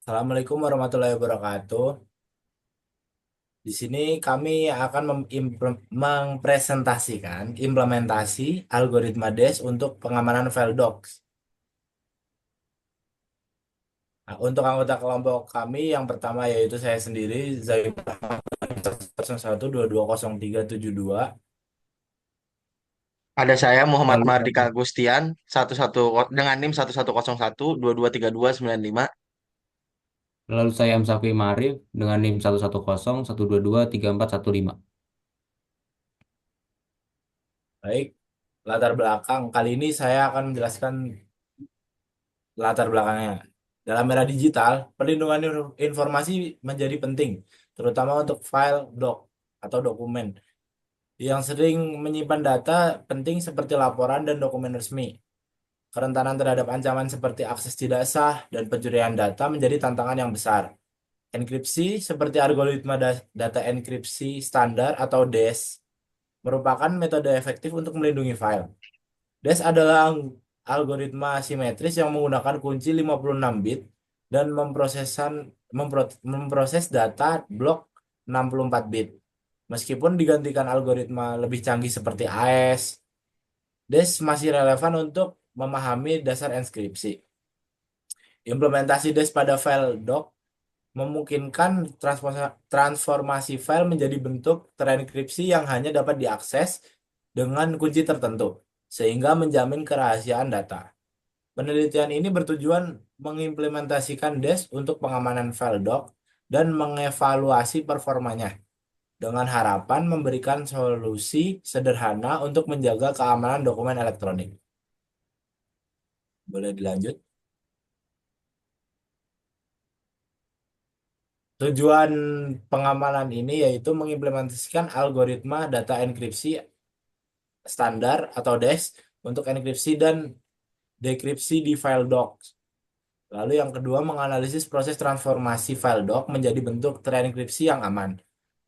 Assalamualaikum warahmatullahi wabarakatuh. Di sini kami akan mempresentasikan implementasi algoritma DES untuk pengamanan file docs. Nah, untuk anggota kelompok kami yang pertama yaitu saya sendiri, Zaid 01220372. Ada saya Muhammad Lalu Mardika Agustian 11 dengan NIM 1101 Lalu saya M. Safi Marif dengan NIM 11012234415. baik, latar belakang kali ini saya akan menjelaskan latar belakangnya. Dalam era digital, perlindungan informasi menjadi penting, terutama untuk file doc atau dokumen yang sering menyimpan data penting seperti laporan dan dokumen resmi. Kerentanan terhadap ancaman seperti akses tidak sah dan pencurian data menjadi tantangan yang besar. Enkripsi seperti algoritma data enkripsi standar atau DES merupakan metode efektif untuk melindungi file. DES adalah algoritma simetris yang menggunakan kunci 56 bit dan memproses data blok 64 bit. Meskipun digantikan algoritma lebih canggih seperti AES, DES masih relevan untuk memahami dasar enskripsi. Implementasi DES pada file doc memungkinkan transformasi file menjadi bentuk terenkripsi yang hanya dapat diakses dengan kunci tertentu, sehingga menjamin kerahasiaan data. Penelitian ini bertujuan mengimplementasikan DES untuk pengamanan file doc dan mengevaluasi performanya dengan harapan memberikan solusi sederhana untuk menjaga keamanan dokumen elektronik. Boleh dilanjut? Tujuan pengamanan ini yaitu mengimplementasikan algoritma data enkripsi standar atau DES untuk enkripsi dan dekripsi di file doc. Lalu yang kedua, menganalisis proses transformasi file doc menjadi bentuk terenkripsi yang aman.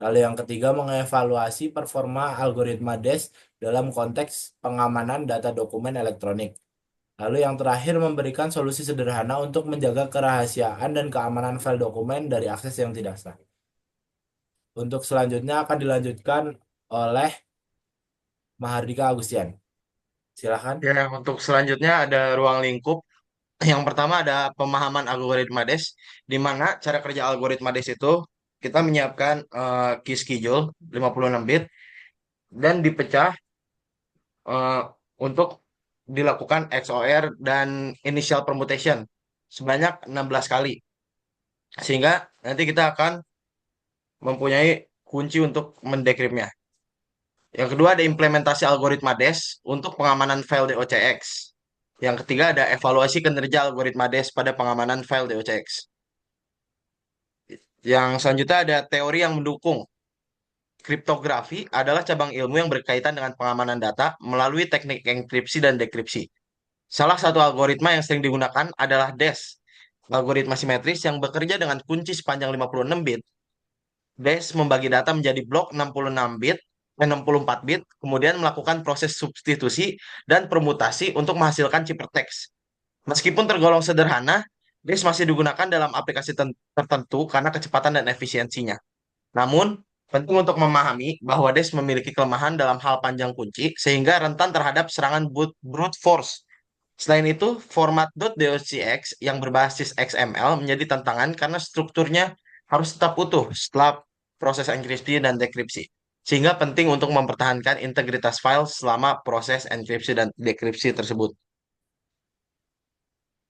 Lalu yang ketiga, mengevaluasi performa algoritma DES dalam konteks pengamanan data dokumen elektronik. Lalu yang terakhir, memberikan solusi sederhana untuk menjaga kerahasiaan dan keamanan file dokumen dari akses yang tidak sah. Untuk selanjutnya akan dilanjutkan oleh Mahardika Agustian. Silakan. Ya, untuk selanjutnya ada ruang lingkup. Yang pertama ada pemahaman algoritma DES, di mana cara kerja algoritma DES itu kita menyiapkan key schedule 56 bit dan dipecah eh, untuk dilakukan XOR dan initial permutation sebanyak 16 kali. Sehingga nanti kita akan mempunyai kunci untuk mendekripnya. Yang kedua ada implementasi algoritma DES untuk pengamanan file DOCX. Yang ketiga ada evaluasi kinerja algoritma DES pada pengamanan file DOCX. Yang selanjutnya ada teori yang mendukung. Kriptografi adalah cabang ilmu yang berkaitan dengan pengamanan data melalui teknik enkripsi dan dekripsi. Salah satu algoritma yang sering digunakan adalah DES, algoritma simetris yang bekerja dengan kunci sepanjang 56 bit. DES membagi data menjadi blok 66 bit, 64 bit, kemudian melakukan proses substitusi dan permutasi untuk menghasilkan ciphertext. Meskipun tergolong sederhana, DES masih digunakan dalam aplikasi tertentu karena kecepatan dan efisiensinya. Namun, penting untuk memahami bahwa DES memiliki kelemahan dalam hal panjang kunci sehingga rentan terhadap serangan brute force. Selain itu, format .docx yang berbasis XML menjadi tantangan karena strukturnya harus tetap utuh setelah proses enkripsi dan dekripsi. Sehingga penting untuk mempertahankan integritas file selama proses enkripsi dan dekripsi tersebut.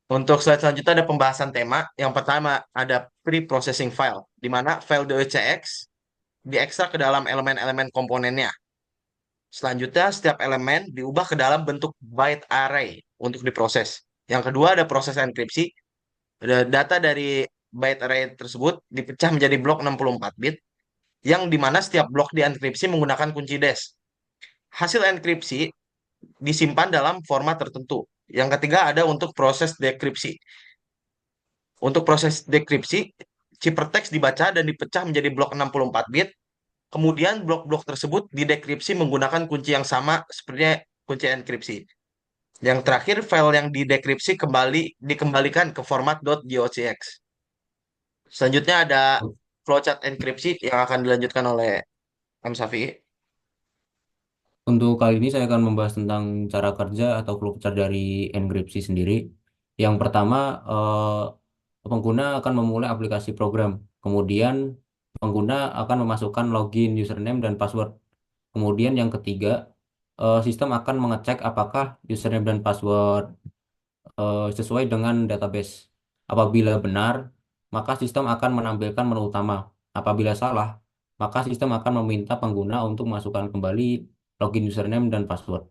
Untuk slide selanjutnya ada pembahasan tema. Yang pertama ada pre-processing file, di mana file docx diekstrak ke dalam elemen-elemen komponennya. Selanjutnya, setiap elemen diubah ke dalam bentuk byte array untuk diproses. Yang kedua ada proses enkripsi. Data dari byte array tersebut dipecah menjadi blok 64 bit, yang dimana setiap blok dienkripsi menggunakan kunci DES. Hasil enkripsi disimpan dalam format tertentu. Yang ketiga ada untuk proses dekripsi. Untuk proses dekripsi, ciphertext dibaca dan dipecah menjadi blok 64 bit. Kemudian blok-blok tersebut didekripsi menggunakan kunci yang sama seperti kunci enkripsi. Yang terakhir, file yang didekripsi dikembalikan ke format .docx. Selanjutnya ada flowchart enkripsi yang akan dilanjutkan oleh M. Safi. Untuk kali ini saya akan membahas tentang cara kerja atau flowchart dari enkripsi sendiri. Yang pertama, pengguna akan memulai aplikasi program. Kemudian, pengguna akan memasukkan login, username, dan password. Kemudian yang ketiga, sistem akan mengecek apakah username dan password sesuai dengan database. Apabila benar, maka sistem akan menampilkan menu utama. Apabila salah, maka sistem akan meminta pengguna untuk masukkan kembali login username dan password.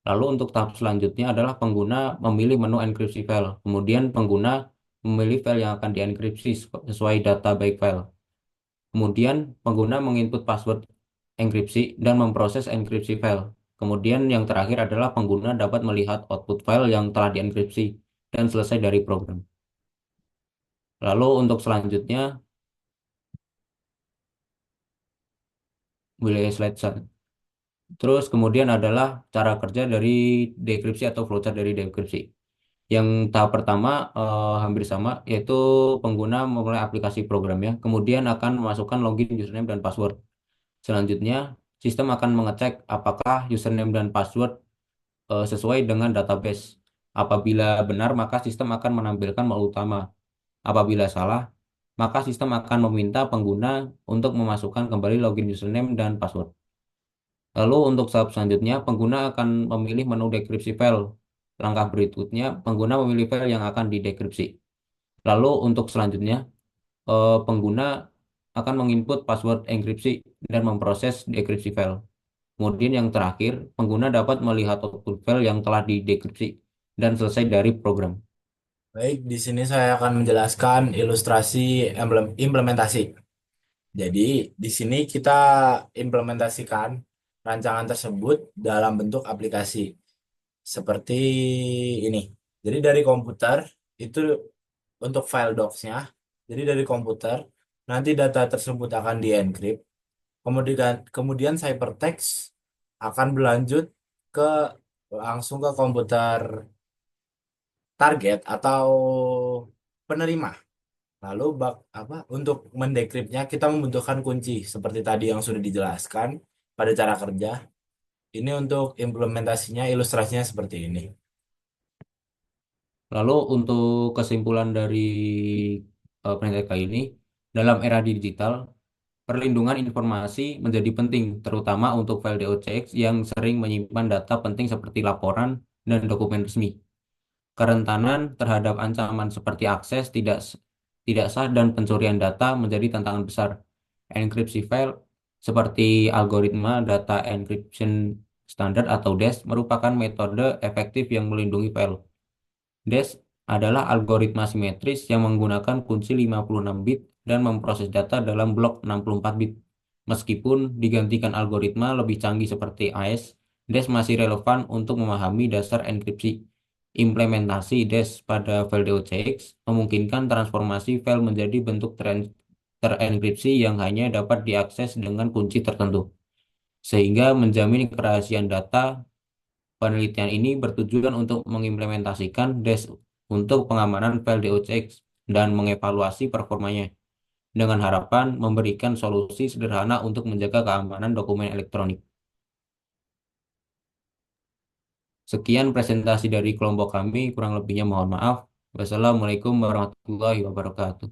Lalu untuk tahap selanjutnya adalah pengguna memilih menu enkripsi file. Kemudian pengguna memilih file yang akan dienkripsi sesuai data baik file. Kemudian pengguna menginput password enkripsi dan memproses enkripsi file. Kemudian yang terakhir adalah pengguna dapat melihat output file yang telah dienkripsi dan selesai dari program. Lalu untuk selanjutnya, wilayah slide satu. Terus kemudian adalah cara kerja dari dekripsi atau flowchart dari dekripsi. Yang tahap pertama hampir sama, yaitu pengguna memulai aplikasi programnya, kemudian akan memasukkan login, username, dan password. Selanjutnya, sistem akan mengecek apakah username dan password sesuai dengan database. Apabila benar, maka sistem akan menampilkan menu utama. Apabila salah, maka sistem akan meminta pengguna untuk memasukkan kembali login username dan password. Lalu untuk tahap selanjutnya, pengguna akan memilih menu dekripsi file. Langkah berikutnya, pengguna memilih file yang akan didekripsi. Lalu untuk selanjutnya, pengguna akan menginput password enkripsi dan memproses dekripsi file. Kemudian yang terakhir, pengguna dapat melihat output file yang telah didekripsi dan selesai dari program. Baik, di sini saya akan menjelaskan ilustrasi implementasi. Jadi, di sini kita implementasikan rancangan tersebut dalam bentuk aplikasi seperti ini. Jadi dari komputer itu untuk file docs-nya. Jadi dari komputer nanti data tersebut akan dienkrip. Kemudian ciphertext akan berlanjut ke langsung ke komputer target atau penerima. Lalu untuk mendekripnya kita membutuhkan kunci seperti tadi yang sudah dijelaskan pada cara kerja. Ini untuk implementasinya ilustrasinya seperti ini. Lalu untuk kesimpulan dari penelitian kali ini, dalam era digital, perlindungan informasi menjadi penting, terutama untuk file DOCX yang sering menyimpan data penting seperti laporan dan dokumen resmi. Kerentanan terhadap ancaman seperti akses tidak sah dan pencurian data menjadi tantangan besar. Enkripsi file seperti algoritma data encryption standard atau DES merupakan metode efektif yang melindungi file. DES adalah algoritma simetris yang menggunakan kunci 56 bit dan memproses data dalam blok 64 bit. Meskipun digantikan algoritma lebih canggih seperti AES, DES masih relevan untuk memahami dasar enkripsi. Implementasi DES pada file DOCX memungkinkan transformasi file menjadi bentuk terenkripsi yang hanya dapat diakses dengan kunci tertentu, sehingga menjamin kerahasiaan data. Penelitian ini bertujuan untuk mengimplementasikan DES untuk pengamanan file DOCX dan mengevaluasi performanya, dengan harapan memberikan solusi sederhana untuk menjaga keamanan dokumen elektronik. Sekian presentasi dari kelompok kami, kurang lebihnya mohon maaf. Wassalamualaikum warahmatullahi wabarakatuh.